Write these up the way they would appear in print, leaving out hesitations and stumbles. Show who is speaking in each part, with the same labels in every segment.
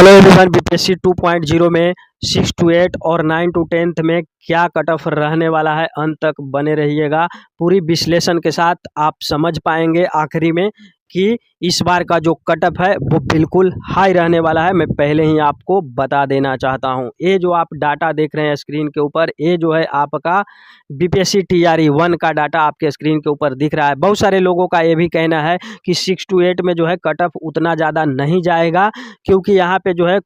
Speaker 1: Hello everyone, BPSC 2.0 में 6 to 8 और 9 to 10 में क्या कट ऑफ रहने वाला है, अंत तक बने रहिएगा। पूरी विश्लेषण के साथ आप समझ पाएंगे आखिरी में कि इस बार का जो कट ऑफ है वो बिल्कुल हाई रहने वाला है। मैं पहले ही आपको बता देना चाहता हूं। ये जो आप डाटा देख रहे हैं स्क्रीन के ऊपर, ये जो है आपका बीपीएससी टीआरई 1 का डाटा आपके स्क्रीन के ऊपर दिख रहा है। बहुत सारे लोगों का ये भी कहना है कि 6 to 8 में जो है कट ऑफ उतना ज़्यादा नहीं जाएगा, क्योंकि यहाँ पे जो है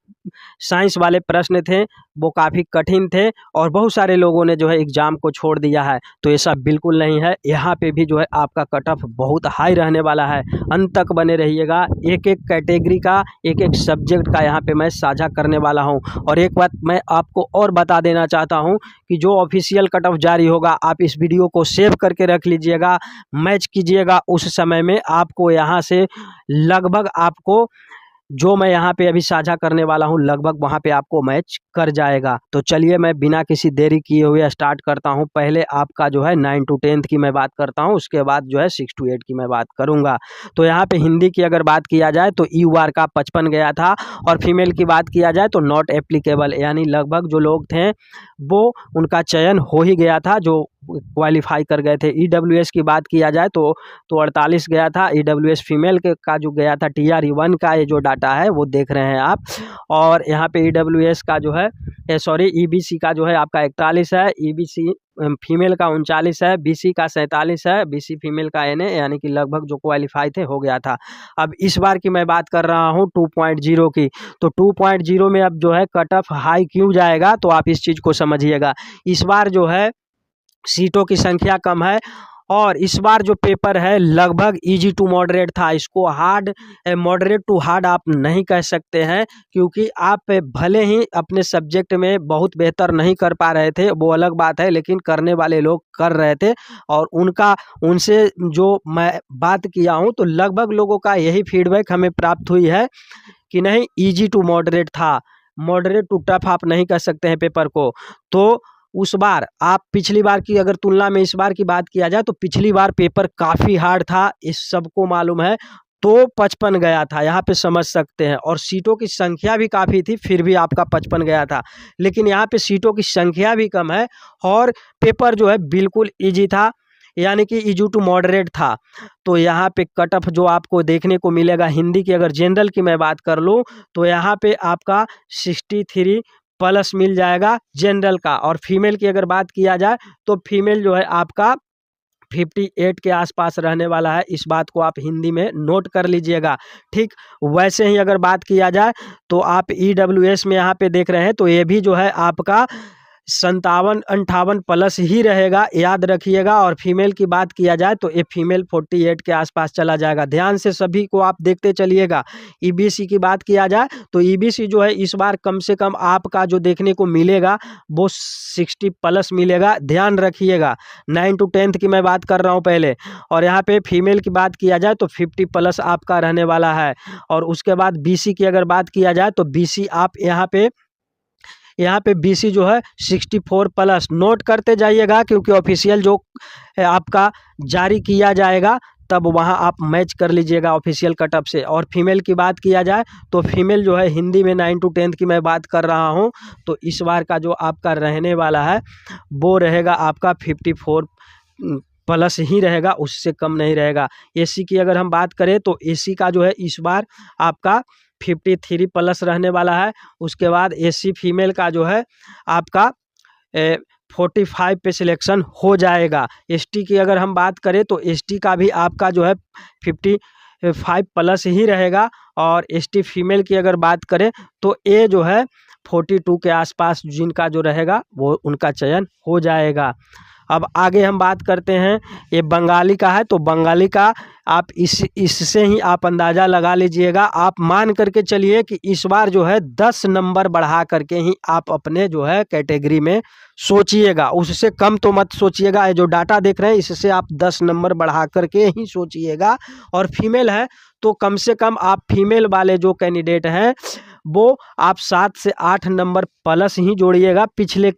Speaker 1: साइंस वाले प्रश्न थे वो काफ़ी कठिन थे और बहुत सारे लोगों ने जो है एग्ज़ाम को छोड़ दिया है। तो ऐसा बिल्कुल नहीं है, यहाँ पे भी जो है आपका कट ऑफ बहुत हाई रहने वाला है। अंत तक बने रहिएगा। एक एक कैटेगरी का, एक एक सब्जेक्ट का यहाँ पे मैं साझा करने वाला हूँ। और एक बात मैं आपको और बता देना चाहता हूँ कि जो ऑफिशियल कट ऑफ जारी होगा, आप इस वीडियो को सेव करके रख लीजिएगा, मैच कीजिएगा। उस समय में आपको यहाँ से लगभग आपको जो मैं यहाँ पे अभी साझा करने वाला हूँ लगभग वहाँ पे आपको मैच कर जाएगा। तो चलिए मैं बिना किसी देरी किए हुए स्टार्ट करता हूँ। पहले आपका जो है 9 to 10 की मैं बात करता हूँ, उसके बाद जो है 6 to 8 की मैं बात करूँगा। तो यहाँ पे हिंदी की अगर बात किया जाए तो ईयूआर का 55 गया था, और फीमेल की बात किया जाए तो नॉट एप्लीकेबल, यानी लगभग जो लोग थे वो उनका चयन हो ही गया था जो क्वालिफाई कर गए थे। ईडब्ल्यूएस की बात किया जाए तो 48 गया था। ईडब्ल्यूएस फीमेल के का जो गया था टीआरई 1 का ये जो डाटा है वो देख रहे हैं आप। और यहाँ पे ईडब्ल्यूएस का जो है ईबीसी का जो है आपका 41 है, ईबीसी फीमेल का 39 है, बीसी का 47 है, बीसी फीमेल का एनए, यानी कि लगभग जो क्वालिफाई थे हो गया था। अब इस बार की मैं बात कर रहा हूँ 2.0 की। तो 2.0 में अब जो है कट ऑफ हाई क्यों जाएगा, तो आप इस चीज़ को समझिएगा। इस बार जो है सीटों की संख्या कम है, और इस बार जो पेपर है लगभग इजी टू मॉडरेट था। इसको हार्ड, मॉडरेट टू हार्ड आप नहीं कह सकते हैं, क्योंकि आप भले ही अपने सब्जेक्ट में बहुत बेहतर नहीं कर पा रहे थे, वो अलग बात है, लेकिन करने वाले लोग कर रहे थे। और उनसे जो मैं बात किया हूँ तो लगभग लोगों का यही फीडबैक हमें प्राप्त हुई है कि नहीं, इजी टू मॉडरेट था, मॉडरेट टू टफ आप नहीं कह सकते हैं पेपर को। तो उस बार आप पिछली बार की अगर तुलना में इस बार की बात किया जाए तो पिछली बार पेपर काफ़ी हार्ड था, इस सबको मालूम है। तो 55 गया था, यहाँ पे समझ सकते हैं। और सीटों की संख्या भी काफ़ी थी, फिर भी आपका 55 गया था। लेकिन यहाँ पे सीटों की संख्या भी कम है और पेपर जो है बिल्कुल ईजी था, यानी कि इजी टू मॉडरेट था। तो यहाँ पे कट ऑफ जो आपको देखने को मिलेगा, हिंदी की अगर जनरल की मैं बात कर लूँ तो यहाँ पे आपका 63 प्लस मिल जाएगा जनरल का। और फीमेल की अगर बात किया जाए तो फीमेल जो है आपका 58 के आसपास रहने वाला है। इस बात को आप हिंदी में नोट कर लीजिएगा। ठीक वैसे ही अगर बात किया जाए तो आप ईडब्ल्यूएस में यहाँ पे देख रहे हैं तो ये भी जो है आपका 57-58 प्लस ही रहेगा, याद रखिएगा। और फीमेल की बात किया जाए तो ये फीमेल 48 के आसपास चला जाएगा। ध्यान से सभी को आप देखते चलिएगा। ईबीसी की बात किया जाए तो ईबीसी जो है इस बार कम से कम आपका जो देखने को मिलेगा वो 60 प्लस मिलेगा, ध्यान रखिएगा। 9 to 10 की मैं बात कर रहा हूँ पहले। और यहाँ पे फीमेल की बात किया जाए तो 50 प्लस आपका रहने वाला है। और उसके बाद बीसी की अगर बात किया जाए तो बीसी आप यहाँ पे बीसी जो है 64 प्लस नोट करते जाइएगा, क्योंकि ऑफिशियल जो आपका जारी किया जाएगा तब वहाँ आप मैच कर लीजिएगा ऑफिशियल कट ऑफ से। और फीमेल की बात किया जाए तो फीमेल जो है हिंदी में 9 to 10 की मैं बात कर रहा हूँ, तो इस बार का जो आपका रहने वाला है वो रहेगा आपका 54 प्लस ही रहेगा, उससे कम नहीं रहेगा। एसी की अगर हम बात करें तो एसी का जो है इस बार आपका 53 प्लस रहने वाला है। उसके बाद एसी फीमेल का जो है आपका 45 पे सिलेक्शन हो जाएगा। एसटी की अगर हम बात करें तो एसटी का भी आपका जो है 55 प्लस ही रहेगा। और एसटी फीमेल की अगर बात करें तो ये जो है 42 के आसपास जिनका जो रहेगा वो उनका चयन हो जाएगा। अब आगे हम बात करते हैं, ये बंगाली का है तो बंगाली का आप इससे ही आप अंदाज़ा लगा लीजिएगा। आप मान करके चलिए कि इस बार जो है 10 नंबर बढ़ा करके ही आप अपने जो है कैटेगरी में सोचिएगा, उससे कम तो मत सोचिएगा। ये जो डाटा देख रहे हैं इससे आप 10 नंबर बढ़ा करके ही सोचिएगा। और फीमेल है तो कम से कम आप फीमेल वाले जो कैंडिडेट हैं वो आप 7 से 8 नंबर प्लस ही जोड़िएगा। पिछले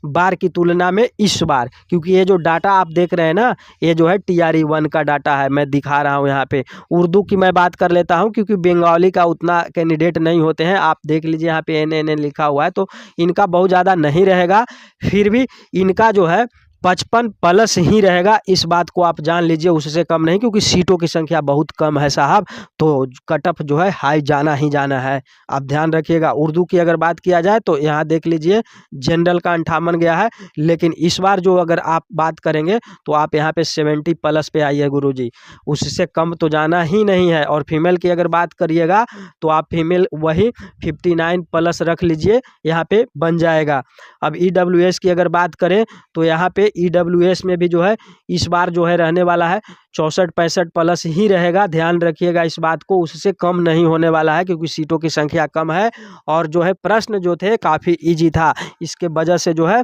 Speaker 1: बार की तुलना में इस बार, क्योंकि ये जो डाटा आप देख रहे हैं ना, ये जो है TRE 1 का डाटा है, मैं दिखा रहा हूँ यहाँ पे। उर्दू की मैं बात कर लेता हूँ क्योंकि बंगाली का उतना कैंडिडेट नहीं होते हैं। आप देख लीजिए यहाँ पे NNN लिखा हुआ है, तो इनका बहुत ज़्यादा नहीं रहेगा, फिर भी इनका जो है 55+ ही रहेगा। इस बात को आप जान लीजिए, उससे कम नहीं, क्योंकि सीटों की संख्या बहुत कम है साहब, तो कट ऑफ जो है हाई जाना ही जाना है, आप ध्यान रखिएगा। उर्दू की अगर बात किया जाए तो यहाँ देख लीजिए जनरल का 58 गया है, लेकिन इस बार जो अगर आप बात करेंगे तो आप यहाँ पे 70+ पे आइए गुरुजी, उससे कम तो जाना ही नहीं है। और फीमेल की अगर बात करिएगा तो आप फीमेल वही 59+ रख लीजिए, यहाँ पे बन जाएगा। अब EWS की अगर बात करें तो यहाँ पे EWS में भी जो है इस बार जो है रहने वाला है 64-65+ ही रहेगा, ध्यान रखिएगा इस बात को, उससे कम नहीं होने वाला है, क्योंकि सीटों की संख्या कम है। और जो है प्रश्न जो थे काफ़ी इजी था, इसके वजह से जो है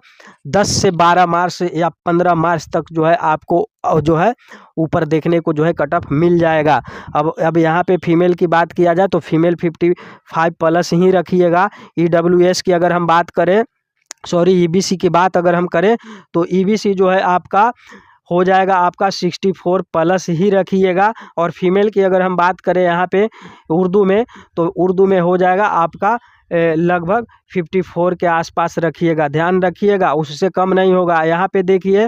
Speaker 1: 10 से 12 मार्क्स या 15 मार्क्स तक जो है आपको जो है ऊपर देखने को जो है कट ऑफ मिल जाएगा। अब यहाँ पे फीमेल की बात किया जाए तो फीमेल 55+ ही रखिएगा। EWS की अगर हम बात करें, सॉरी EBC की बात अगर हम करें तो EBC जो है आपका हो जाएगा आपका 64+ ही रखिएगा। और फीमेल की अगर हम बात करें यहाँ पे उर्दू में, तो उर्दू में हो जाएगा आपका लगभग 54 के आसपास रखिएगा, ध्यान रखिएगा, उससे कम नहीं होगा। यहाँ पे देखिए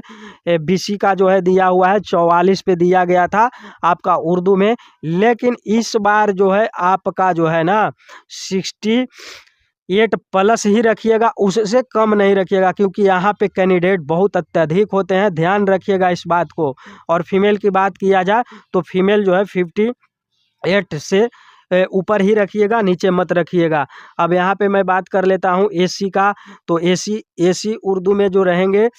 Speaker 1: BC का जो है दिया हुआ है 44 पे दिया गया था आपका उर्दू में, लेकिन इस बार जो है आपका जो है ना 68+ ही रखिएगा, उससे कम नहीं रखिएगा, क्योंकि यहाँ पे कैंडिडेट बहुत अत्यधिक होते हैं, ध्यान रखिएगा इस बात को। और फीमेल की बात किया जाए तो फीमेल जो है 58 से ऊपर ही रखिएगा, नीचे मत रखिएगा। अब यहाँ पे मैं बात कर लेता हूँ AC का, तो AC उर्दू में जो रहेंगे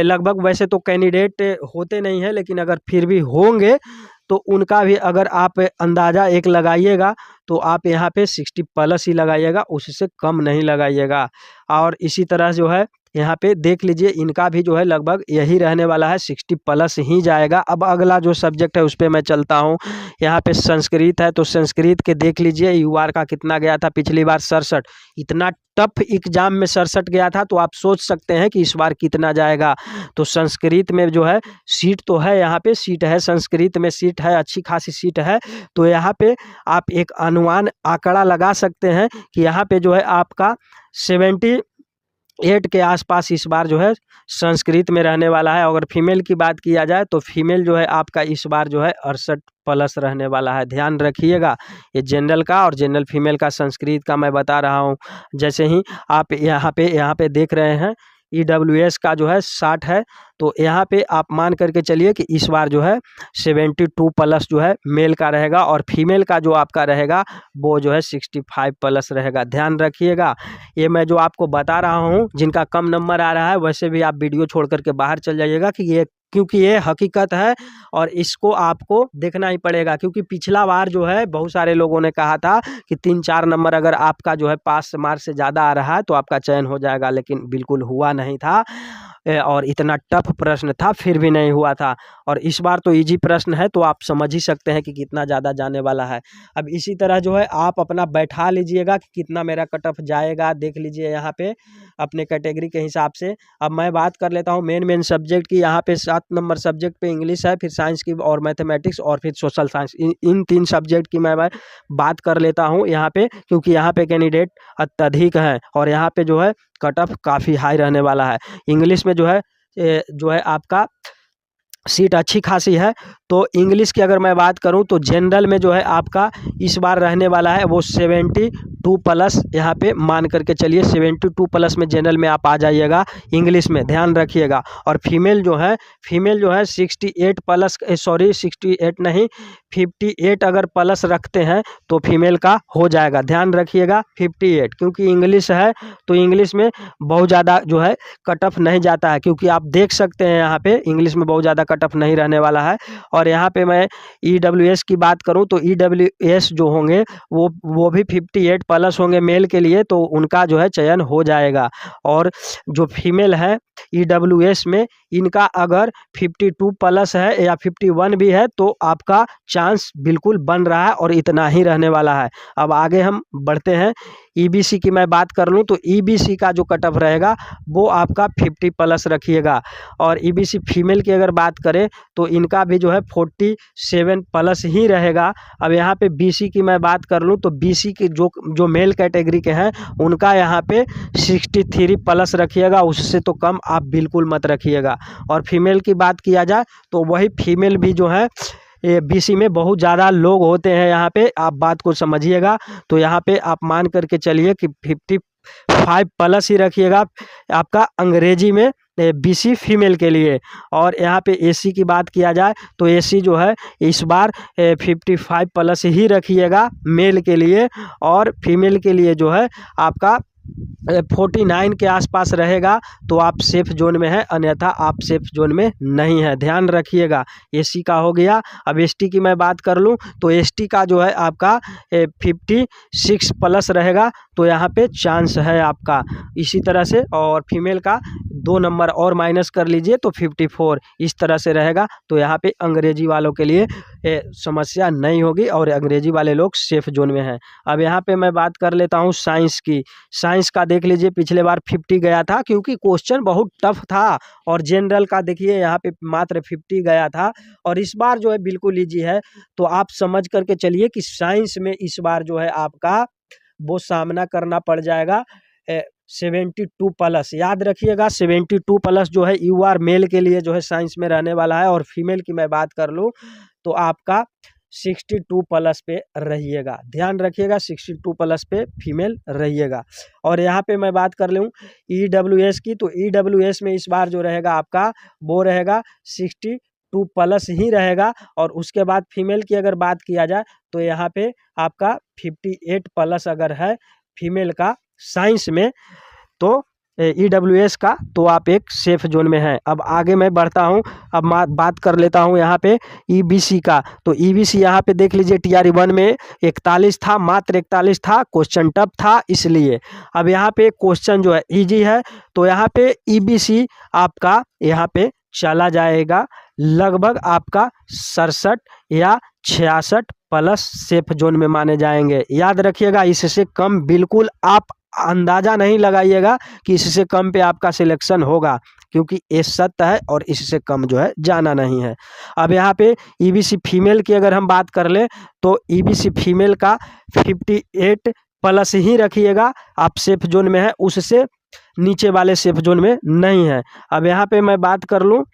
Speaker 1: लगभग, वैसे तो कैंडिडेट होते नहीं हैं, लेकिन अगर फिर भी होंगे तो उनका भी अगर आप अंदाज़ा एक लगाइएगा तो आप यहाँ पे 60+ ही लगाइएगा, उससे कम नहीं लगाइएगा। और इसी तरह जो है यहाँ पे देख लीजिए इनका भी जो है लगभग यही रहने वाला है, 60+ ही जाएगा। अब अगला जो सब्जेक्ट है उस पर मैं चलता हूँ। यहाँ पे संस्कृत है, तो संस्कृत के देख लीजिए UR का कितना गया था पिछली बार 67, इतना टफ एग्जाम में 67 गया था, तो आप सोच सकते हैं कि इस बार कितना जाएगा। तो संस्कृत में जो है सीट तो है, यहाँ पे सीट है, संस्कृत में सीट है, अच्छी खासी सीट है, तो यहाँ पे आप एक अनुमान आंकड़ा लगा सकते हैं कि यहाँ पे जो है आपका 78 के आसपास इस बार जो है संस्कृत में रहने वाला है। अगर फीमेल की बात किया जाए तो फीमेल जो है आपका इस बार जो है 68+ रहने वाला है, ध्यान रखिएगा। ये जनरल का और जनरल फीमेल का संस्कृत का मैं बता रहा हूँ। जैसे ही आप यहाँ पे देख रहे हैं EWS का जो है 60 है, तो यहाँ पे आप मान करके चलिए कि इस बार जो है 72+ जो है मेल का रहेगा, और फीमेल का जो आपका रहेगा वो जो है 65+ रहेगा, ध्यान रखिएगा। ये मैं जो आपको बता रहा हूँ, जिनका कम नंबर आ रहा है वैसे भी आप वीडियो छोड़ करके बाहर चल जाइएगा, क्योंकि ये हकीकत है और इसको आपको देखना ही पड़ेगा। क्योंकि पिछला बार जो है बहुत सारे लोगों ने कहा था कि 3-4 नंबर अगर आपका जो है पास मार्क्स से ज़्यादा आ रहा है तो आपका चयन हो जाएगा, लेकिन बिल्कुल हुआ नहीं था, और इतना टफ प्रश्न था फिर भी नहीं हुआ था। और इस बार तो इजी प्रश्न है, तो आप समझ ही सकते हैं कि कितना ज़्यादा जाने वाला है। अब इसी तरह जो है आप अपना बैठा लीजिएगा कि कितना मेरा कट ऑफ जाएगा, देख लीजिए यहाँ पे अपने कैटेगरी के हिसाब से। अब मैं बात कर लेता हूँ मेन सब्जेक्ट की। यहाँ पे 7 नंबर सब्जेक्ट पे इंग्लिश है, फिर साइंस की और मैथमेटिक्स और फिर सोशल साइंस, इन 3 सब्जेक्ट की मैं बात कर लेता हूँ यहाँ पे, क्योंकि यहाँ पे कैंडिडेट अत्यधिक हैं और यहाँ पे जो है कट ऑफ काफ़ी हाई रहने वाला है। इंग्लिश में जो है आपका सीट अच्छी खासी है। तो इंग्लिश की अगर मैं बात करूं तो जनरल में जो है आपका इस बार रहने वाला है वो 72+, यहाँ पे मान करके चलिए 72+ में जनरल में आप आ जाइएगा इंग्लिश में, ध्यान रखिएगा। और फीमेल जो है 68+, सॉरी 68 नहीं 58 अगर प्लस रखते हैं तो फीमेल का हो जाएगा, ध्यान रखिएगा 58, क्योंकि इंग्लिश है तो इंग्लिश में बहुत ज़्यादा जो है कट ऑफ नहीं जाता है, क्योंकि आप देख सकते हैं यहाँ पे इंग्लिश में बहुत ज़्यादा कट ऑफ नहीं रहने वाला है। और यहाँ पे मैं EWS की बात करूँ तो EWS जो होंगे वो भी 58+ होंगे मेल के लिए, तो उनका जो है चयन हो जाएगा। और जो फीमेल है EWS में इनका अगर 52 प्लस है या 51 भी है तो आपका चांस बिल्कुल बन रहा है और इतना ही रहने वाला है। अब आगे हम बढ़ते हैं। EBC की मैं बात कर लूँ तो EBC का जो कट ऑफ रहेगा वो आपका 50 प्लस रखिएगा। और EBC फीमेल की अगर बात करें तो इनका भी जो है 47 प्लस ही रहेगा। अब यहाँ पे BC की मैं बात कर लूँ तो BC की जो मेल कैटेगरी के हैं उनका यहाँ पे 63 प्लस रखिएगा, उससे तो कम आप बिल्कुल मत रखिएगा। और फीमेल की बात किया जाए तो वही फीमेल भी जो है ये BC में बहुत ज़्यादा लोग होते हैं, यहाँ पे आप बात को समझिएगा। तो यहाँ पे आप मान करके चलिए कि 55 प्लस ही रखिएगा आपका अंग्रेजी में BC फीमेल के लिए। और यहाँ पे AC की बात किया जाए तो AC जो है इस बार 55 प्लस ही रखिएगा मेल के लिए, और फीमेल के लिए जो है आपका 49 के आसपास रहेगा तो आप सेफ जोन में है, अन्यथा आप सेफ जोन में नहीं है, ध्यान रखिएगा। AC का हो गया। अब ST की मैं बात कर लूँ तो ST का जो है आपका 56 प्लस रहेगा, तो यहाँ पे चांस है आपका इसी तरह से। और फीमेल का 2 नंबर और माइनस कर लीजिए तो 54 इस तरह से रहेगा, तो यहाँ पे अंग्रेजी वालों के लिए समस्या नहीं होगी और अंग्रेजी वाले लोग सेफ जोन में हैं। अब यहाँ पे मैं बात कर लेता हूँ साइंस की। साइंस का देख लीजिए पिछले बार 50 गया था क्योंकि क्वेश्चन बहुत टफ था, और जनरल का देखिए यहाँ पे मात्र 50 गया था, और इस बार जो है बिल्कुल ईजी है। तो आप समझ करके चलिए कि साइंस में इस बार जो है आपका वो सामना करना पड़ जाएगा 72 प्लस। याद रखिएगा 72 प्लस जो है UR मेल के लिए जो है साइंस में रहने वाला है। और फीमेल की मैं बात कर लूँ तो आपका 62 प्लस पे रहिएगा, ध्यान रखिएगा 62 प्लस पे फीमेल रहिएगा। और यहाँ पे मैं बात कर लूँ EWS की, तो EWS में इस बार जो रहेगा आपका वो रहेगा 62 प्लस ही रहेगा। और उसके बाद फीमेल की अगर बात किया जाए तो यहाँ पे आपका 58 प्लस अगर है फीमेल का साइंस में तो EWS का, तो आप एक सेफ जोन में हैं। अब आगे मैं बढ़ता हूं। अब बात कर लेता हूं यहाँ पे EBC का। तो EBC यहाँ पे देख लीजिए TRE 1 में 41 था, मात्र 41 था, क्वेश्चन टफ था इसलिए। अब यहाँ पे क्वेश्चन जो है इजी है, तो यहाँ पे EBC आपका यहाँ पे चला जाएगा लगभग आपका 67 या 66 प्लस सेफ जोन में माने जाएंगे। याद रखिएगा इससे कम बिल्कुल आप अंदाजा नहीं लगाइएगा कि इससे कम पे आपका सिलेक्शन होगा, क्योंकि ये सत्य है और इससे कम जो है जाना नहीं है। अब यहाँ पे EBC फीमेल की अगर हम बात कर ले तो EBC फीमेल का 58 प्लस ही रखिएगा, आप सेफ जोन में है, उससे नीचे वाले सेफ जोन में नहीं है। अब यहाँ पे मैं बात कर लूँ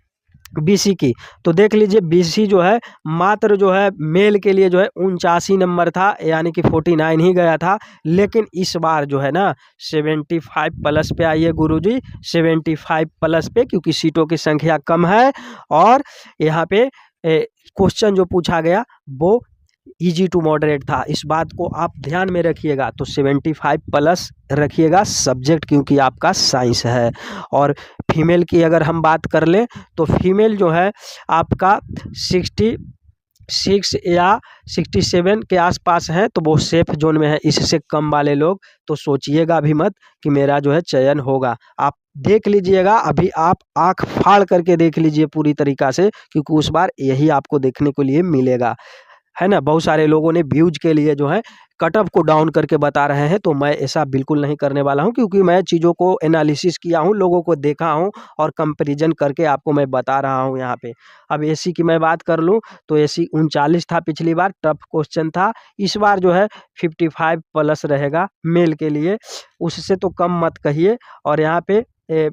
Speaker 1: BC की, तो देख लीजिए BC जो है मात्र जो है मेल के लिए जो है 79 नंबर था, यानी कि 49 ही गया था। लेकिन इस बार जो है ना 75 प्लस पे आइए गुरुजी, 75 प्लस पे, क्योंकि सीटों की संख्या कम है और यहाँ पे क्वेश्चन जो पूछा गया वो इजी टू मॉडरेट था। इस बात को आप ध्यान में रखिएगा। तो 75 प्लस रखिएगा सब्जेक्ट, क्योंकि आपका साइंस है। और फीमेल की अगर हम बात कर ले तो फीमेल जो है आपका 66 या 67 के आसपास है, तो वो सेफ जोन में है। इससे कम वाले लोग तो सोचिएगा भी मत कि मेरा जो है चयन होगा। आप देख लीजिएगा, अभी आप आंख फाड़ करके देख लीजिए पूरी तरीका से, क्योंकि उस बार यही आपको देखने को लिए मिलेगा, है ना। बहुत सारे लोगों ने व्यूज के लिए जो है कट ऑफ को डाउन करके बता रहे हैं, तो मैं ऐसा बिल्कुल नहीं करने वाला हूं, क्योंकि मैं चीज़ों को एनालिसिस किया हूं, लोगों को देखा हूं और कंपैरिजन करके आपको मैं बता रहा हूं यहाँ पे। अब AC की मैं बात कर लूं तो AC 39 था पिछली बार, टफ क्वेश्चन था। इस बार जो है 55 प्लस रहेगा मेल के लिए, उससे तो कम मत कहिए। और यहाँ पे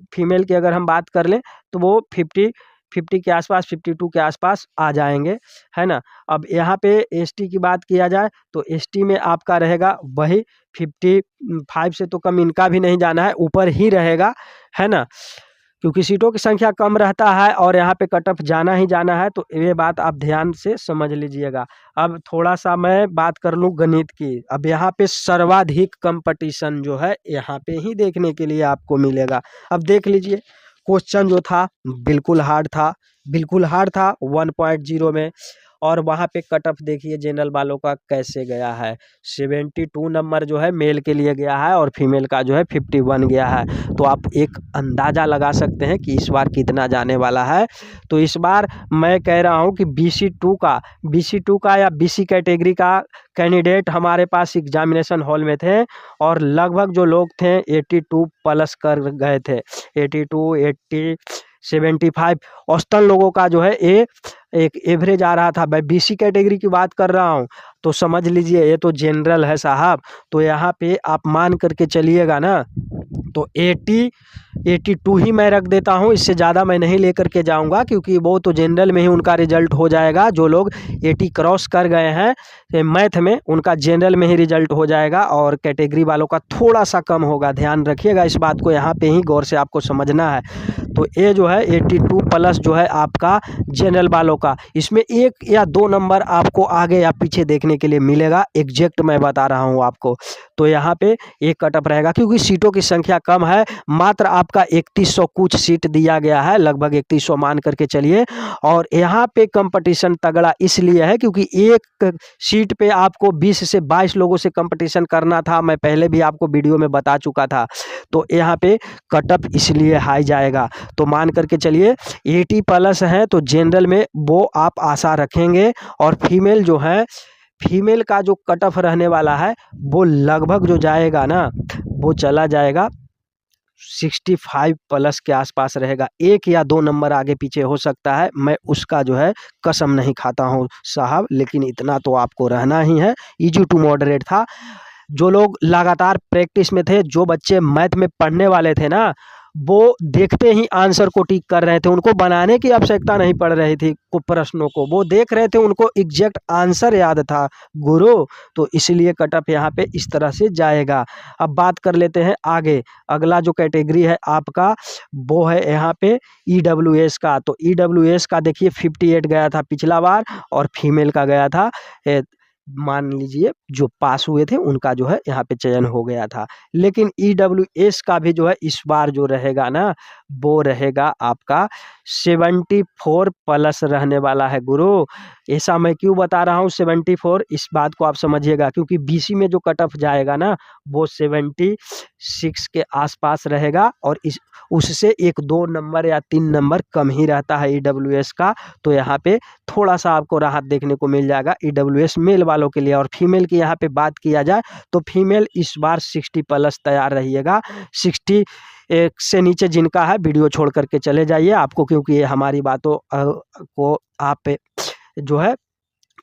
Speaker 1: फीमेल की अगर हम बात कर लें तो वो 50 के आसपास, 52 के आसपास आ जाएंगे, है ना। अब यहाँ पे ST की बात किया जाए तो ST में आपका रहेगा वही 55 से तो कम इनका भी नहीं जाना है, ऊपर ही रहेगा, है ना, क्योंकि सीटों की संख्या कम रहता है और यहाँ पे कट ऑफ जाना ही जाना है। तो ये बात आप ध्यान से समझ लीजिएगा। अब थोड़ा सा मैं बात कर लूँ गणित की। अब यहाँ पे सर्वाधिक कंपटीशन जो है यहाँ पे ही देखने के लिए आपको मिलेगा। अब देख लीजिए क्वेश्चन जो था बिल्कुल हार्ड था, बिल्कुल हार्ड था 1.0 में। और वहाँ पे कट ऑफ देखिए जनरल वालों का कैसे गया है। 72 नंबर जो है मेल के लिए गया है और फीमेल का जो है 51 गया है। तो आप एक अंदाज़ा लगा सकते हैं कि इस बार कितना जाने वाला है। तो इस बार मैं कह रहा हूँ कि BC2 का या BC कैटेगरी का कैंडिडेट हमारे पास एग्जामिनेशन हॉल में थे और लगभग जो लोग थे 82 प्लस कर गए थे। 82, 80, 75 औसतन लोगों का जो है एक एवरेज आ रहा था। मैं BC कैटेगरी की बात कर रहा हूँ, तो समझ लीजिए ये तो जनरल है साहब। तो यहाँ पे आप मान करके चलिएगा ना, तो 82 ही मैं रख देता हूँ, इससे ज़्यादा मैं नहीं लेकर के जाऊँगा, क्योंकि वो तो जनरल में ही उनका रिजल्ट हो जाएगा। जो लोग 80 क्रॉस कर गए हैं मैथ में, उनका जनरल में ही रिजल्ट हो जाएगा और कैटेगरी वालों का थोड़ा सा कम होगा। ध्यान रखिएगा इस बात को, यहाँ पे ही गौर से आपको समझना है। तो ये जो है 82 प्लस जो है आपका जनरल वालों का, इसमें 1 या 2 नंबर आपको आगे या पीछे देखने के लिए मिलेगा, एग्जैक्ट मैं बता रहा हूँ आपको। तो यहाँ पे एक कटअप रहेगा, क्योंकि सीटों की संख्या कम है, मात्र आपका 3100 कुछ सीट दिया गया है, लगभग 3100 मान करके चलिए। और यहाँ पे कंपटीशन तगड़ा इसलिए है क्योंकि एक सीट पे आपको 20 से 22 लोगों से कंपटीशन करना था, मैं पहले भी आपको वीडियो में बता चुका था। तो यहाँ पे कटअप इसलिए हाई जाएगा। तो मान करके चलिए 80 प्लस है तो जनरल में वो आप आशा रखेंगे। और फीमेल जो है, फीमेल का जो कट ऑफ रहने वाला है वो लगभग जो जाएगा ना, वो चला जाएगा 65 प्लस के आसपास रहेगा। 1 या 2 नंबर आगे पीछे हो सकता है, मैं उसका जो है कसम नहीं खाता हूँ साहब, लेकिन इतना तो आपको रहना ही है। इजी टू मॉडरेट था। जो लोग लगातार प्रैक्टिस में थे, जो बच्चे मैथ में पढ़ने वाले थे ना, वो देखते ही आंसर को टिक कर रहे थे, उनको बनाने की आवश्यकता नहीं पड़ रही थी को प्रश्नों को, वो देख रहे थे, उनको एग्जैक्ट आंसर याद था गुरु। तो इसलिए कटअप यहाँ पे इस तरह से जाएगा। अब बात कर लेते हैं आगे, अगला जो कैटेगरी है आपका वो है यहाँ पे EWS का। तो EWS का देखिए 58 गया था पिछला बार और फीमेल का गया था मान लीजिए जो पास हुए थे उनका जो है यहाँ पे चयन हो गया था। लेकिन EWS का भी जो है इस बार जो रहेगा ना, वो रहेगा आपका 74 प्लस रहने वाला है गुरु। ऐसा मैं क्यों बता रहा हूँ 74, इस बात को आप समझिएगा, क्योंकि BC में जो कट ऑफ जाएगा ना वो 76 के आसपास रहेगा और उससे 1-2 नंबर या 3 नंबर कम ही रहता है EWS का। तो यहाँ पे थोड़ा सा आपको राहत देखने को मिल जाएगा EWS मेल वालों के लिए। और फीमेल की यहाँ पे बात किया जाए तो फीमेल इस बार 60 प्लस तैयार रहिएगा। 60 एक से नीचे जिनका है वीडियो छोड़ करके चले जाइए आपको, क्योंकि ये हमारी बातों को आप जो है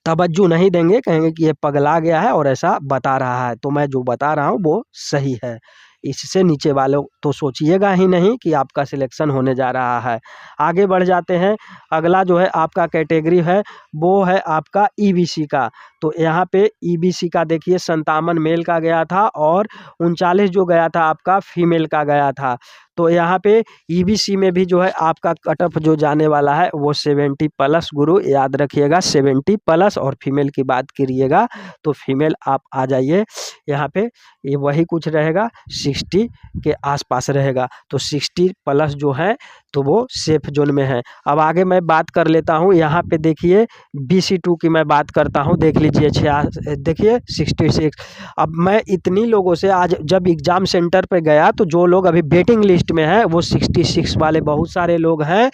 Speaker 1: तवज्जो नहीं देंगे, कहेंगे कि ये पगला गया है और ऐसा बता रहा है। तो मैं जो बता रहा हूँ वो सही है, इससे नीचे वालों तो सोचिएगा ही नहीं कि आपका सिलेक्शन होने जा रहा है। आगे बढ़ जाते हैं, अगला जो है आपका कैटेगरी है वो है आपका EBC का। तो यहाँ पे EBC का देखिए 57 मेल का गया था और 39 जो गया था आपका फीमेल का गया था। तो यहाँ पे EBC में भी जो है आपका कट ऑफ जो जाने वाला है वो 70 प्लस गुरु, याद रखिएगा 70 प्लस। और फीमेल की बात करिएगा तो फीमेल आप आ जाइए यहाँ पे, ये वही कुछ रहेगा 60 के आसपास रहेगा। तो 60 प्लस जो है तो वो सेफ जोन में है। अब आगे मैं बात कर लेता हूँ, यहाँ पे देखिए BC2 की मैं बात करता हूँ, देख लीजिए देखिए 66। अब मैं इतनी लोगों से आज जब एग्ज़ाम सेंटर पे गया तो जो लोग अभी वेटिंग लिस्ट में है वो 66 वाले बहुत सारे लोग हैं।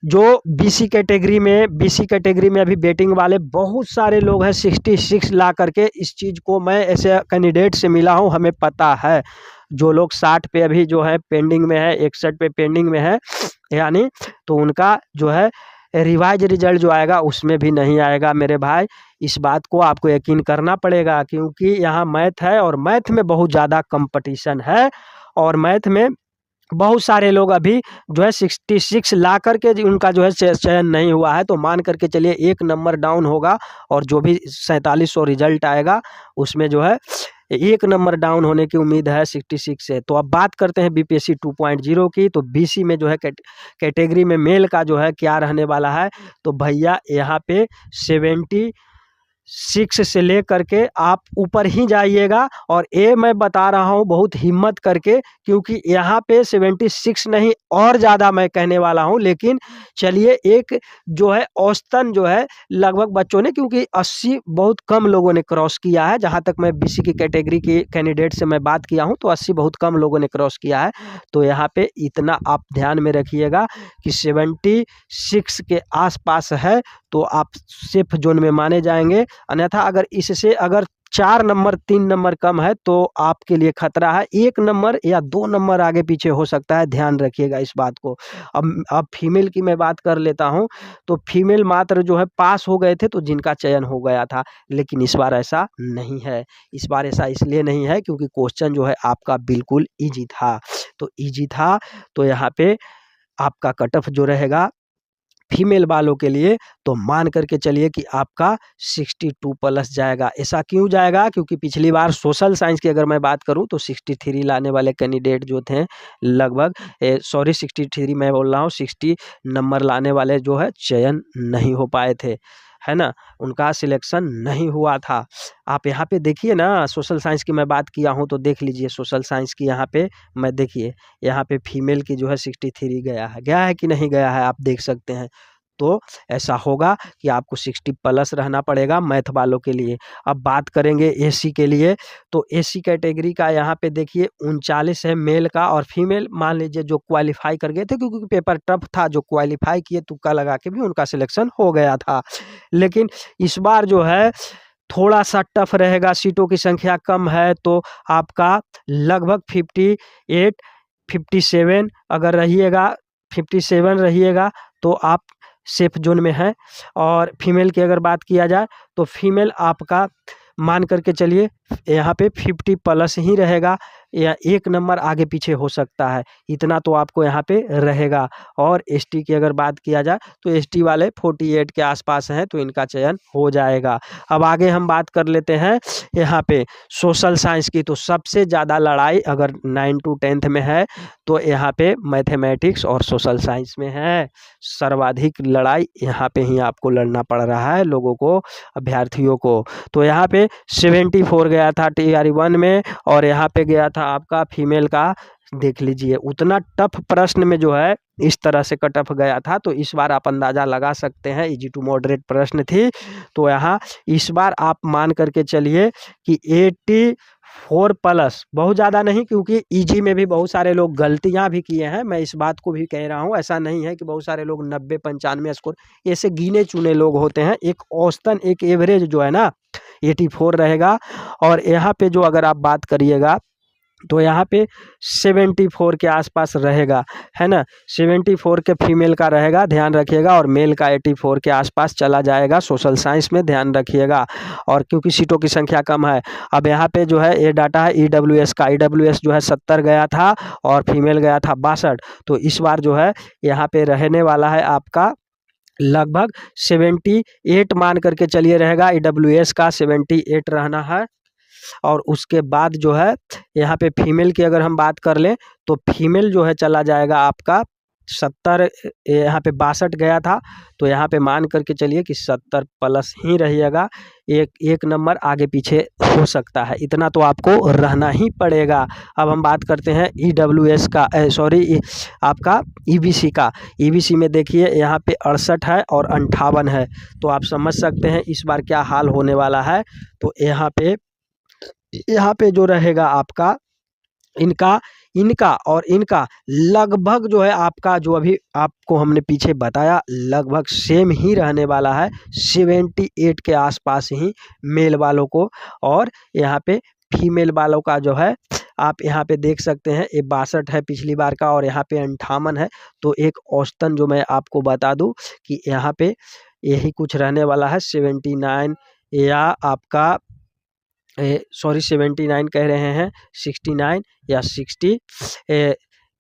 Speaker 1: जो BC कैटेगरी में अभी वेटिंग वाले बहुत सारे लोग हैं 66 ला करके। इस चीज़ को मैं ऐसे कैंडिडेट से मिला हूँ, हमें पता है। जो लोग 60 पे अभी जो है पेंडिंग में है, 61 पे पेंडिंग में है, यानी तो उनका जो है रिवाइज रिजल्ट जो आएगा उसमें भी नहीं आएगा मेरे भाई। इस बात को आपको यकीन करना पड़ेगा, क्योंकि यहाँ मैथ है और मैथ में बहुत ज़्यादा कंपटीशन है और मैथ में बहुत सारे लोग अभी जो है 66 ला करके उनका जो है चयन नहीं हुआ है। तो मान करके चलिए 1 नंबर डाउन होगा और जो भी 4700 रिजल्ट आएगा उसमें जो है 1 नंबर डाउन होने की उम्मीद है 66 से। तो अब बात करते हैं BPSC 2.0 की। तो BC में जो है कैटेगरी में मेल का जो है क्या रहने वाला है, तो भैया यहाँ पे 6 से ले करके आप ऊपर ही जाइएगा। और ये मैं बता रहा हूँ बहुत हिम्मत करके, क्योंकि यहाँ पे 76 नहीं और ज़्यादा मैं कहने वाला हूँ। लेकिन चलिए एक जो है औसतन जो है लगभग बच्चों ने, क्योंकि 80 बहुत कम लोगों ने क्रॉस किया है, जहाँ तक मैं बीसी की कैटेगरी के कैंडिडेट से मैं बात किया हूँ तो 80 बहुत कम लोगों ने क्रॉस किया है। तो यहाँ पे इतना आप ध्यान में रखिएगा कि 76 के आसपास है तो आप सेफ जोन में माने जाएंगे। अन्यथा अगर इससे अगर 4 नंबर 3 नंबर कम है तो आपके लिए खतरा है। 1 नंबर या 2 नंबर आगे पीछे हो सकता है, ध्यान रखिएगा इस बात को। अब फीमेल की मैं बात कर लेता हूँ। तो फीमेल मात्र जो है पास हो गए थे तो जिनका चयन हो गया था, लेकिन इस बार ऐसा नहीं है। इस बार ऐसा इसलिए नहीं है क्योंकि क्वेश्चन जो है आपका बिल्कुल ईजी था। तो ईजी था तो यहाँ पे आपका कट ऑफ जो रहेगा फीमेल वालों के लिए तो मान करके चलिए कि आपका 62 प्लस जाएगा। ऐसा क्यों जाएगा? क्योंकि पिछली बार सोशल साइंस की अगर मैं बात करूं तो 63 लाने वाले कैंडिडेट जो थे लगभग 63 मैं बोल रहा हूं 60 नंबर लाने वाले जो है चयन नहीं हो पाए थे, है ना, उनका सिलेक्शन नहीं हुआ था। आप यहाँ पे देखिए ना, सोशल साइंस की मैं बात किया हूँ तो देख लीजिए सोशल साइंस की यहाँ पे मैं देखिए यहाँ पे फीमेल की जो है 63 गया है कि नहीं गया है, आप देख सकते हैं। तो ऐसा होगा कि आपको 60 प्लस रहना पड़ेगा मैथ वालों के लिए। अब बात करेंगे एसी के लिए, तो एसी कैटेगरी का यहाँ पे देखिए 39 है मेल का, और फीमेल मान लीजिए जो क्वालिफाई कर गए थे, क्योंकि पेपर टफ था, जो क्वालिफाई किए तुक्का लगा के भी उनका सिलेक्शन हो गया था। लेकिन इस बार जो है थोड़ा सा टफ रहेगा, सीटों की संख्या कम है, तो आपका लगभग 58 57 अगर रहिएगा 57 रहिएगा तो आप सेफ जोन में है। और फीमेल की अगर बात किया जाए तो फीमेल आपका मान करके चलिए यहाँ पे 50 प्लस ही रहेगा, या 1 नंबर आगे पीछे हो सकता है, इतना तो आपको यहाँ पे रहेगा। और एसटी की अगर बात किया जाए तो एसटी वाले 48 के आसपास हैं तो इनका चयन हो जाएगा। अब आगे हम बात कर लेते हैं यहाँ पे सोशल साइंस की। तो सबसे ज़्यादा लड़ाई अगर 9 to 10th में है तो यहाँ पे मैथमेटिक्स और सोशल साइंस में है। सर्वाधिक लड़ाई यहाँ पे ही आपको लड़ना पड़ रहा है लोगों को, अभ्यर्थियों को। तो यहाँ पे 74 गया था TRE 1 में, और यहाँ पे गया था आपका फीमेल का, देख लीजिए उतना टफ प्रश्न में जो है इस तरह से कट ऑफ गया था। तो इस बार आप अंदाजा लगा सकते हैं, इजी टू मॉडरेट प्रश्न थी। तो यहाँ इस बार आप मान करके चलिए कि 84 प्लस, बहुत ज़्यादा नहीं, क्योंकि इजी में भी बहुत सारे लोग गलतियां भी किए हैं, मैं इस बात को भी कह रहा हूँ। ऐसा नहीं है कि बहुत सारे लोग 90 95 स्कोर, ऐसे गिने चुने लोग होते हैं। एक औसतन एक एवरेज जो है ना 84 रहेगा। और यहाँ पे जो अगर आप बात करिएगा तो यहाँ पे 74 के आसपास रहेगा, है ना, 74 के फीमेल का रहेगा, ध्यान रखिएगा। और मेल का 84 के आसपास चला जाएगा सोशल साइंस में, ध्यान रखिएगा। और क्योंकि सीटों की संख्या कम है, अब यहाँ पे जो है ये डाटा है EWS का। EWS जो है 70 गया था और फीमेल गया था 62। तो इस बार जो है यहाँ पे रहने वाला है आपका लगभग 78 मान करके चलिए रहेगा। EWS का 78 रहना है। और उसके बाद जो है यहाँ पे फीमेल की अगर हम बात कर लें तो फीमेल जो है चला जाएगा आपका 70, यहाँ पे 62 गया था। तो यहाँ पे मान करके चलिए कि 70 प्लस ही रहिएगा, एक नंबर आगे पीछे हो सकता है, इतना तो आपको रहना ही पड़ेगा। अब हम बात करते हैं EWS का, सॉरी आपका EBC का। EBC में देखिए यहाँ पे 68 है और 58 है। तो आप समझ सकते हैं इस बार क्या हाल होने वाला है। तो यहाँ पे जो रहेगा आपका इनका और इनका लगभग जो है आपका, जो अभी आपको हमने पीछे बताया, लगभग सेम ही रहने वाला है, 78 के आसपास ही मेल वालों को। और यहाँ पे फीमेल वालों का जो है आप यहाँ पे देख सकते हैं, ये 62 है पिछली बार का और यहाँ पे 58 है। तो एक औसतन जो मैं आपको बता दूं कि यहाँ पे यही कुछ रहने वाला है, 79 या आपका सॉरी 79 कह रहे हैं, 69 या 60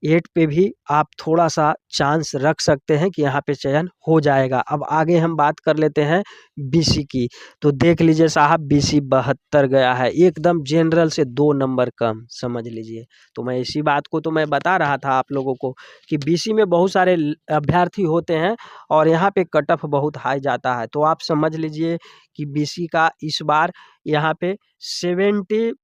Speaker 1: 8 पे भी आप थोड़ा सा चांस रख सकते हैं कि यहाँ पे चयन हो जाएगा। अब आगे हम बात कर लेते हैं बीसी की। तो देख लीजिए साहब, बीसी 72 गया है, एकदम जनरल से 2 नंबर कम, समझ लीजिए। तो मैं इसी बात को तो मैं बता रहा था आप लोगों को कि बीसी में बहुत सारे अभ्यर्थी होते हैं और यहाँ पे कट ऑफ बहुत हाई जाता है। तो आप समझ लीजिए कि बीसी का इस बार यहाँ पे 75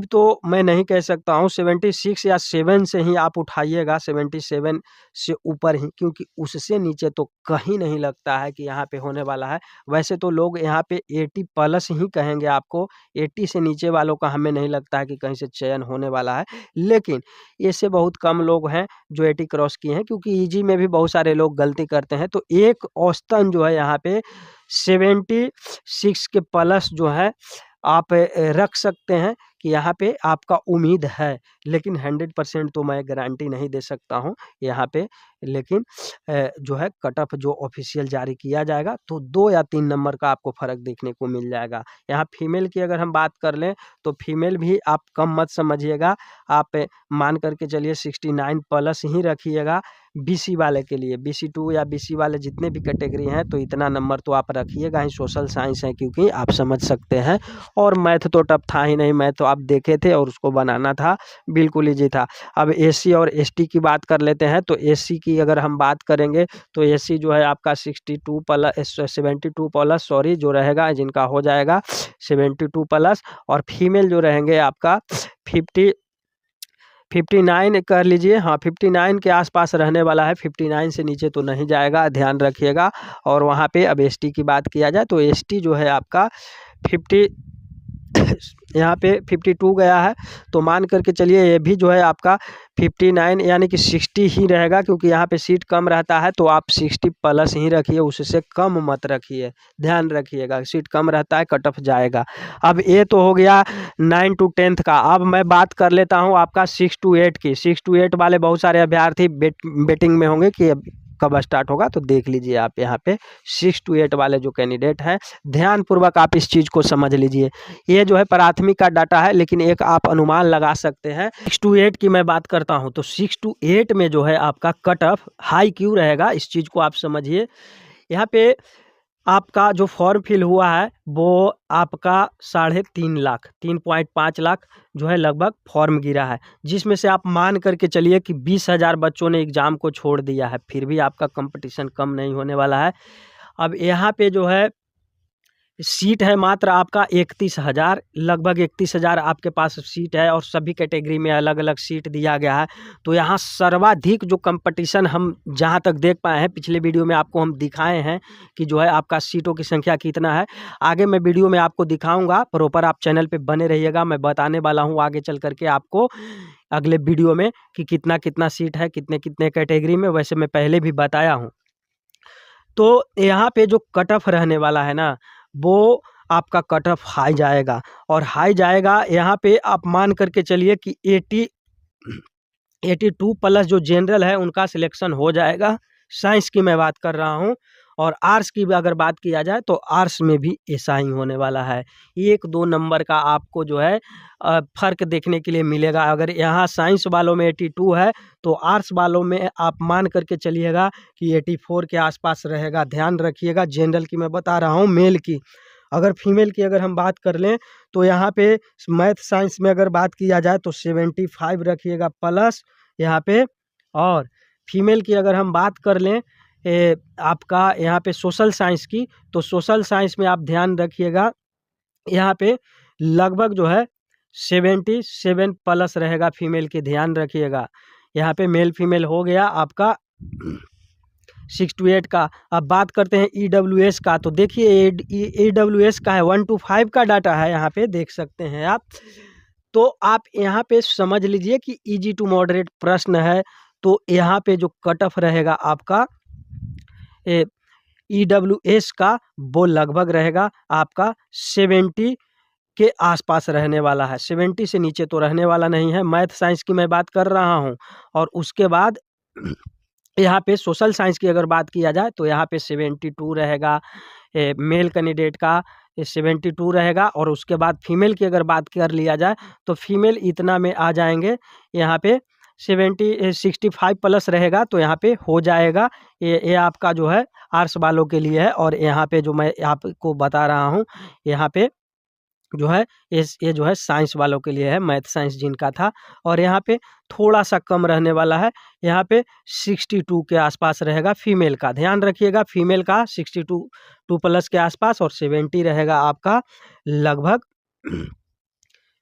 Speaker 1: तो मैं नहीं कह सकता हूँ, 76 या 7 से ही आप उठाइएगा, 77 से ऊपर ही, क्योंकि उससे नीचे तो कहीं नहीं लगता है कि यहाँ पे होने वाला है। वैसे तो लोग यहाँ पे 80 प्लस ही कहेंगे आपको, 80 से नीचे वालों का हमें नहीं लगता है कि कहीं से चयन होने वाला है। लेकिन इससे बहुत कम लोग हैं जो 80 क्रॉस किए हैं, क्योंकि ईजी में भी बहुत सारे लोग गलती करते हैं। तो एक औसतन जो है यहाँ पे 76 के प्लस जो है आप रख सकते हैं कि यहाँ पे आपका उम्मीद है। लेकिन 100% तो मैं गारंटी नहीं दे सकता हूँ यहाँ पे। लेकिन जो है कट ऑफ जो ऑफिशियल जारी किया जाएगा तो 2 या 3 नंबर का आपको फ़र्क देखने को मिल जाएगा। यहाँ फीमेल की अगर हम बात कर लें तो फीमेल भी आप कम मत समझिएगा, आप मान करके चलिए 69 प्लस ही रखिएगा बीसी वाले के लिए। बीसी 2 या बीसी वाले जितने भी कैटेगरी हैं तो इतना नंबर तो आप रखिएगा ही। सोशल साइंस है क्योंकि आप समझ सकते हैं, और मैथ तो टफ था ही नहीं, मैथ तो आप देखे थे और उसको बनाना था, बिल्कुल ईजी था। अब एससी और एसटी की बात कर लेते हैं। तो एससी की अगर हम बात करेंगे तो एससी जो है आपका 72 प्लस 72 प्लस सॉरी जो रहेगा, जिनका हो जाएगा 72 प्लस, और फीमेल जो रहेंगे आपका 59 कर लीजिए, हाँ 59 के आसपास रहने वाला है, 59 से नीचे तो नहीं जाएगा, ध्यान रखिएगा। और वहाँ पे अब एसटी की बात किया जाए तो एसटी जो है आपका 50 यहाँ पे 52 गया है, तो मान करके चलिए ये भी जो है आपका 59 यानी कि 60 ही रहेगा, क्योंकि यहाँ पे सीट कम रहता है। तो आप 60 प्लस ही रखिए, उससे कम मत रखिए, ध्यान रखिएगा, सीट कम रहता है कट ऑफ जाएगा। अब ये तो हो गया 9 to 10th का। अब मैं बात कर लेता हूँ आपका 6 to 8 की। 6 to 8 वाले बहुत सारे अभ्यर्थी बेटिंग में होंगे कि कब स्टार्ट होगा, तो देख लीजिए आप यहाँ पे 6 to 8 वाले जो कैंडिडेट हैं, ध्यान पूर्वक आप इस चीज़ को समझ लीजिए। ये जो है प्राथमिक का डाटा है, लेकिन एक आप अनुमान लगा सकते हैं। 6 to 8 की मैं बात करता हूँ तो 6 to 8 में जो है आपका कट ऑफ हाई क्यों रहेगा, इस चीज़ को आप समझिए। यहाँ पे आपका जो फॉर्म फिल हुआ है वो आपका 3.5 लाख 3.5 लाख जो है लगभग फॉर्म गिरा है, जिसमें से आप मान करके चलिए कि 20,000 बच्चों ने एग्ज़ाम को छोड़ दिया है, फिर भी आपका कंपटीशन कम नहीं होने वाला है। अब यहाँ पे जो है सीट है मात्र आपका 31,000, लगभग 31,000 आपके पास सीट है, और सभी कैटेगरी में अलग अलग सीट दिया गया है। तो यहाँ सर्वाधिक जो कंपटीशन हम जहाँ तक देख पाए हैं, पिछले वीडियो में आपको हम दिखाए हैं कि जो है आपका सीटों की संख्या कितना है। आगे मैं वीडियो में आपको दिखाऊंगा, प्रॉपर आप चैनल पे बने रहिएगा, मैं बताने वाला हूँ आगे चल करके आपको अगले वीडियो में कि कितना कितना सीट है, कितने कितने कैटेगरी में, वैसे मैं पहले भी बताया हूँ। तो यहाँ पे जो कट ऑफ रहने वाला है ना, वो आपका कट ऑफ हाई जाएगा, और हाई जाएगा यहाँ पे आप मान करके चलिए कि 82 प्लस जो जनरल है उनका सिलेक्शन हो जाएगा। साइंस की मैं बात कर रहा हूँ, और आर्ट्स की भी अगर बात किया जाए तो आर्ट्स में भी ऐसा ही होने वाला है। 1-2 नंबर का आपको जो है फ़र्क देखने के लिए मिलेगा। अगर यहाँ साइंस वालों में 82 है तो आर्ट्स वालों में आप मान करके चलिएगा कि 84 के आसपास रहेगा, ध्यान रखिएगा। जनरल की मैं बता रहा हूँ, मेल की। अगर फीमेल की अगर हम बात कर लें तो यहाँ पे मैथ साइंस में अगर बात किया जाए तो 75 रखिएगा प्लस यहाँ पे। और फीमेल की अगर हम बात कर लें आपका यहाँ पे सोशल साइंस की, तो सोशल साइंस में आप ध्यान रखिएगा यहाँ पे लगभग जो है 77 प्लस रहेगा फीमेल की, ध्यान रखिएगा। यहाँ पे मेल फीमेल हो गया आपका 6 to 8 का। अब बात करते हैं EWS का, तो देखिए EWS का है 1 to 5 का डाटा है, यहाँ पे देख सकते हैं आप। तो आप यहाँ पे समझ लीजिए कि इजी टू मॉडरेट प्रश्न है, तो यहाँ पे जो कट ऑफ रहेगा आपका EWS का वो लगभग रहेगा आपका 70 के आसपास रहने वाला है, 70 से नीचे तो रहने वाला नहीं है। मैथ साइंस की मैं बात कर रहा हूँ, और उसके बाद यहाँ पे सोशल साइंस की अगर बात किया जाए तो यहाँ पे 72 रहेगा मेल कैंडिडेट का, 72 रहेगा। और उसके बाद फीमेल की अगर बात कर लिया जाए तो फीमेल इतना में आ जाएंगे यहाँ पे 65 प्लस रहेगा तो यहाँ पे हो जाएगा। ये आपका जो है आर्ट्स वालों के लिए है, और यहाँ पे जो मैं आपको बता रहा हूँ यहाँ पे जो है ये जो है साइंस वालों के लिए है, मैथ साइंस जिनका था। और यहाँ पे थोड़ा सा कम रहने वाला है, यहाँ पे 62 के आसपास रहेगा फीमेल का। ध्यान रखिएगा, फीमेल का 62 प्लस के आसपास, और 70 रहेगा आपका लगभग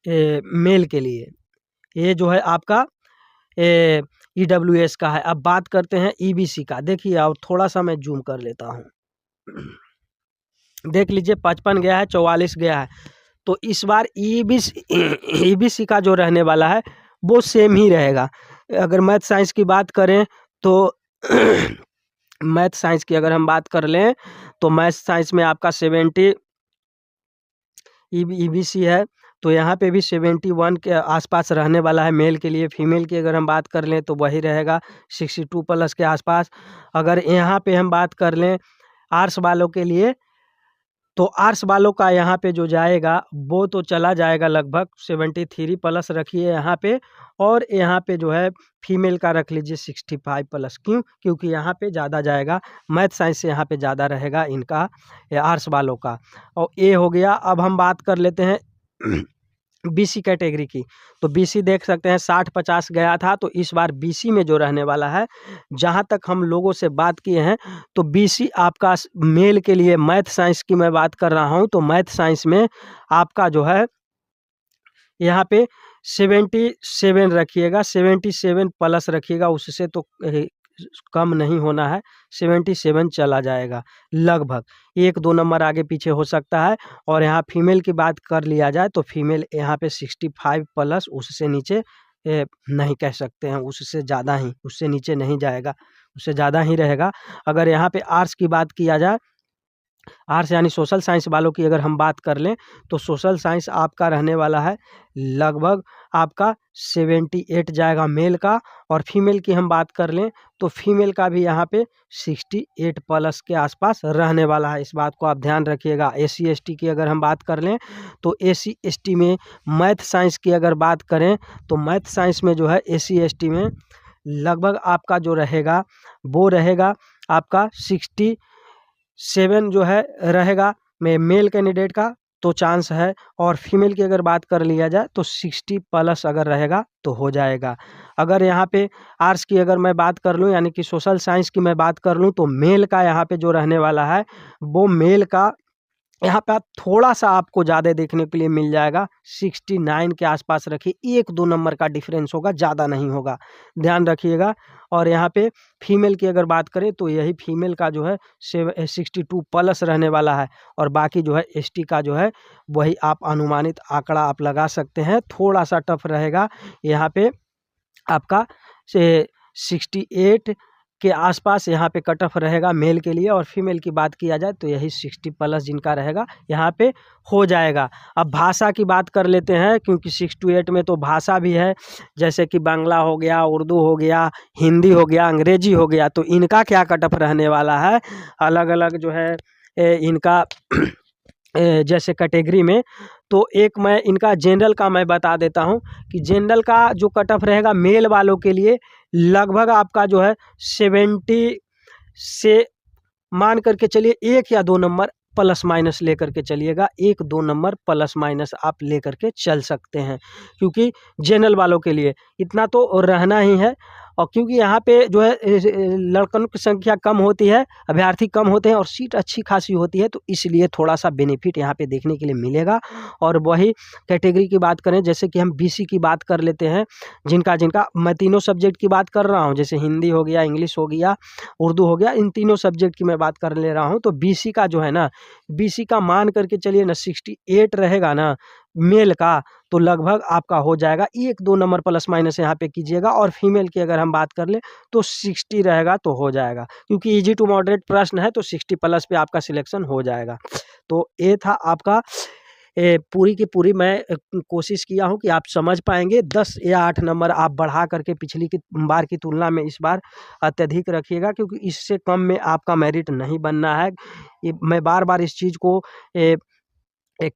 Speaker 1: मेल के लिए। ये जो है आपका EWS का है। अब बात करते हैं EBC का। देखिए, और थोड़ा सा मैं जूम कर लेता हूँ, देख लीजिए 55 गया है, 44 गया है। तो इस बार EBC का जो रहने वाला है वो सेम ही रहेगा। अगर मैथ साइंस की बात करें तो मैथ साइंस की अगर हम बात कर लें तो मैथ साइंस में आपका 70 EBC है, तो यहाँ पे भी 71 के आसपास रहने वाला है मेल के लिए। फीमेल की अगर हम बात कर लें तो वही रहेगा 62 प्लस के आसपास। अगर यहाँ पे हम बात कर लें आर्ट्स वालों के लिए, तो आर्ट्स वालों का यहाँ पे जो जाएगा वो तो चला जाएगा लगभग 73 प्लस रखिए यहाँ पे, और यहाँ पे जो है फीमेल का रख लीजिए 65 प्लस। क्योंकि यहाँ पे ज़्यादा जाएगा, मैथ साइंस से यहाँ पे ज़्यादा रहेगा इनका आर्ट्स वालों का। और ये हो गया। अब हम बात कर लेते हैं BC कैटेगरी की। तो BC देख सकते हैं 60-50 गया था, तो इस बार BC में जो रहने वाला है, जहाँ तक हम लोगों से बात किए हैं, तो BC आपका मेल के लिए, मैथ साइंस की मैं बात कर रहा हूँ, तो मैथ साइंस में आपका जो है यहाँ पे 77 रखिएगा, 77 प्लस रखिएगा, उससे तो कम नहीं होना है, 77 चला जाएगा लगभग। 1-2 नंबर आगे पीछे हो सकता है। और यहाँ फीमेल की बात कर लिया जाए तो फीमेल यहाँ पे 65 प्लस, उससे नीचे नहीं कह सकते हैं, उससे ज़्यादा ही, उससे नीचे नहीं जाएगा, उससे ज़्यादा ही रहेगा। अगर यहाँ पे आर्ट्स की बात किया जाए, आर्ट्स यानी सोशल साइंस वालों की अगर हम बात कर लें, तो सोशल साइंस आपका रहने वाला है लगभग आपका 78 जाएगा मेल का। और फीमेल की हम बात कर लें तो फीमेल का भी यहाँ पे 68 प्लस के आसपास रहने वाला है। इस बात को आप ध्यान रखिएगा। SC ST की अगर हम बात कर लें तो SC ST में मैथ साइंस की अगर बात करें तो मैथ साइंस में जो है SC ST में लगभग आपका जो रहेगा वो रहेगा आपका 67 जो है रहेगा मेल कैंडिडेट का, तो चांस है। और फीमेल की अगर बात कर लिया जाए तो 60 प्लस अगर रहेगा तो हो जाएगा। अगर यहाँ पे आर्ट्स की अगर मैं बात कर लूँ, यानी कि सोशल साइंस की मैं बात कर लूँ, तो मेल का यहाँ पे जो रहने वाला है वो मेल का यहाँ पे आप थोड़ा सा आपको ज़्यादा देखने के लिए मिल जाएगा, 69 के आसपास रखिए। 1-2 नंबर का डिफरेंस होगा, ज़्यादा नहीं होगा, ध्यान रखिएगा। और यहाँ पे फीमेल की अगर बात करें तो यही फीमेल का जो है 62 प्लस रहने वाला है। और बाकी जो है ST का जो है वही आप अनुमानित आंकड़ा आप लगा सकते हैं। थोड़ा सा टफ रहेगा यहाँ पे आपका 68 के आसपास यहाँ पे कट ऑफ रहेगा मेल के लिए। और फीमेल की बात किया जाए तो यही 60 प्लस जिनका रहेगा यहाँ पे हो जाएगा। अब भाषा की बात कर लेते हैं, क्योंकि 6 to 8 में तो भाषा भी है, जैसे कि बांग्ला हो गया, उर्दू हो गया, हिंदी हो गया, अंग्रेजी हो गया। तो इनका क्या कट ऑफ रहने वाला है, अलग अलग जो है इनका जैसे कैटेगरी में। तो एक मैं इनका जनरल का मैं बता देता हूँ कि जनरल का जो कट ऑफ रहेगा मेल वालों के लिए लगभग आपका जो है 70 से मान करके चलिए 1 या 2 नंबर प्लस माइनस लेकर के चलिएगा। 1-2 नंबर प्लस माइनस आप लेकर के चल सकते हैं, क्योंकि जनरल वालों के लिए इतना तो रहना ही है। और क्योंकि यहाँ पे जो है लड़कों की संख्या कम होती है, अभ्यर्थी कम होते हैं और सीट अच्छी खासी होती है, तो इसलिए थोड़ा सा बेनिफिट यहाँ पे देखने के लिए मिलेगा। और वही कैटेगरी की बात करें, जैसे कि हम BC की बात कर लेते हैं, जिनका मैं तीनों सब्जेक्ट की बात कर रहा हूँ, जैसे हिंदी हो गया, इंग्लिश हो गया, उर्दू हो गया, इन तीनों सब्जेक्ट की मैं बात कर ले रहा हूँ। तो BC का जो है ना, BC का मान करके चलिए ना 68 रहेगा ना मेल का, तो लगभग आपका हो जाएगा। 1-2 नंबर प्लस माइनस यहाँ पे कीजिएगा। और फीमेल की अगर हम बात कर ले तो 60 रहेगा तो हो जाएगा, क्योंकि इजी टू मॉडरेट प्रश्न है, तो 60 प्लस पे आपका सिलेक्शन हो जाएगा। तो ये था आपका पूरी की पूरी मैं कोशिश किया हूँ कि आप समझ पाएंगे। 10 या 8 नंबर आप बढ़ा करके पिछली की बार की तुलना में इस बार अत्यधिक रखिएगा, क्योंकि इससे कम में आपका मेरिट नहीं बनना है। मैं बार बार इस चीज़ को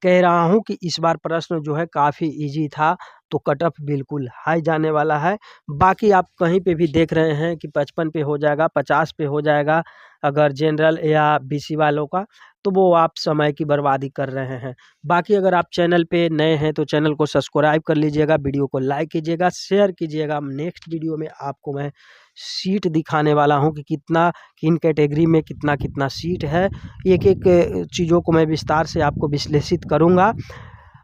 Speaker 1: कह रहा हूँ कि इस बार प्रश्न जो है काफ़ी इजी था, तो कट ऑफ बिल्कुल हाई जाने वाला है। बाकी आप कहीं पे भी देख रहे हैं कि 55 पे हो जाएगा, 50 पे हो जाएगा अगर जनरल या बीसी वालों का, तो वो आप समय की बर्बादी कर रहे हैं। बाकी अगर आप चैनल पे नए हैं तो चैनल को सब्सक्राइब कर लीजिएगा, वीडियो को लाइक कीजिएगा, शेयर कीजिएगा। नेक्स्ट वीडियो में आपको मैं सीट दिखाने वाला हूं कि कितना किन कैटेगरी में कितना कितना सीट है। एक एक चीज़ों को मैं विस्तार से आपको विश्लेषित करूंगा।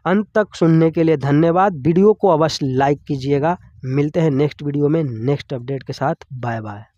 Speaker 1: अंत तक सुनने के लिए धन्यवाद। वीडियो को अवश्य लाइक कीजिएगा। मिलते हैं नेक्स्ट वीडियो में नेक्स्ट अपडेट के साथ। Bye bye.